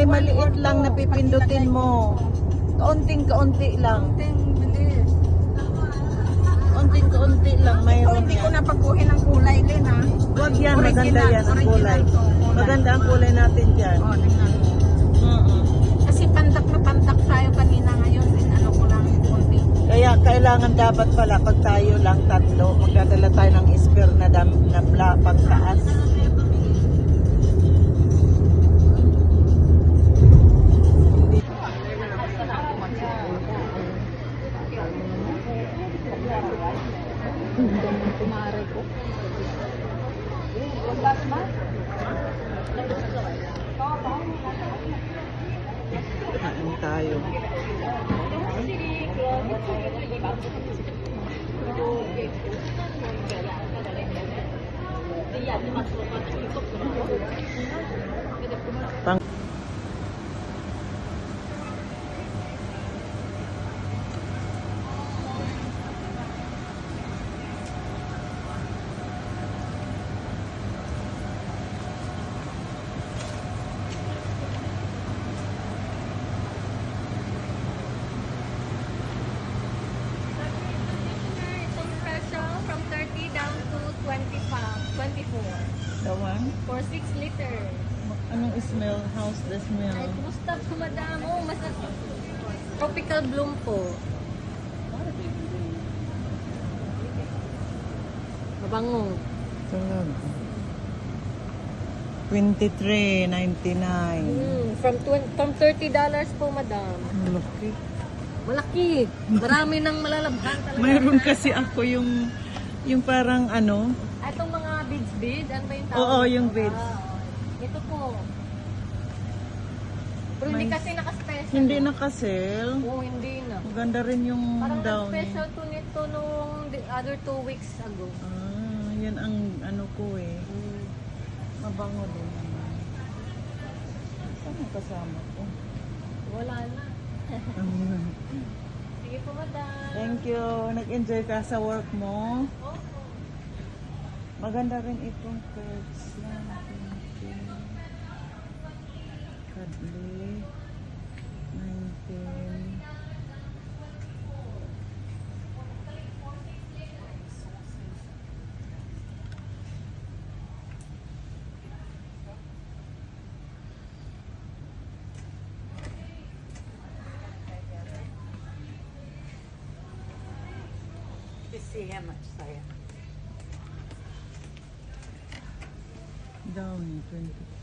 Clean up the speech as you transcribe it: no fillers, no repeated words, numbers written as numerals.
may maliit lang na pipindutin mo. Kaunting-kaunti lang. bilis. Kaunting-kaunti lang. Ito, Mayroon hindi ko yan. napaguhin ang kulay, Lin, ha? Wag yan. Maganda yan ang kulay. to, kulay. Maganda ang kulay natin dyan. Oh, tingnan mo. Kasi pandak na pandak tayo kanina ngayon. Ano ko lang, konti. Kaya kailangan dapat pala pag tayo lang tatlo, magdadala tayo ng spare na pagtaas. Kumare ko. Kain tayo. Pang Itong presyo from 30 down to 24 the one? for 6 liter. Anong smell? How's the smell? Ay, kumusta po madamo? Tropical bloom po. Mabango. Tulog. 23.99. From $30 po, madam. Malaki. Malaki. Marami nang malalabhan talaga. Mayroon kasi ako yung parang ano. Itong mga beads, ano ba yung tawag? Oo, yung beads. Ito po. Pero hindi May- kasi naka-special. Hindi nakasale. Oo, hindi na. Maganda rin yung Parang downy. nag-special to nito nung the other 2 weeks ago. Yan ang ano ko eh. Mabango din naman. Saan ang kasama ko? Wala na. Sige po, madam. Thank you. Nag-enjoy ka sa work mo. Maganda rin itong curves lang. Cuddly. 19. Let's see how much they are. Downy, 20.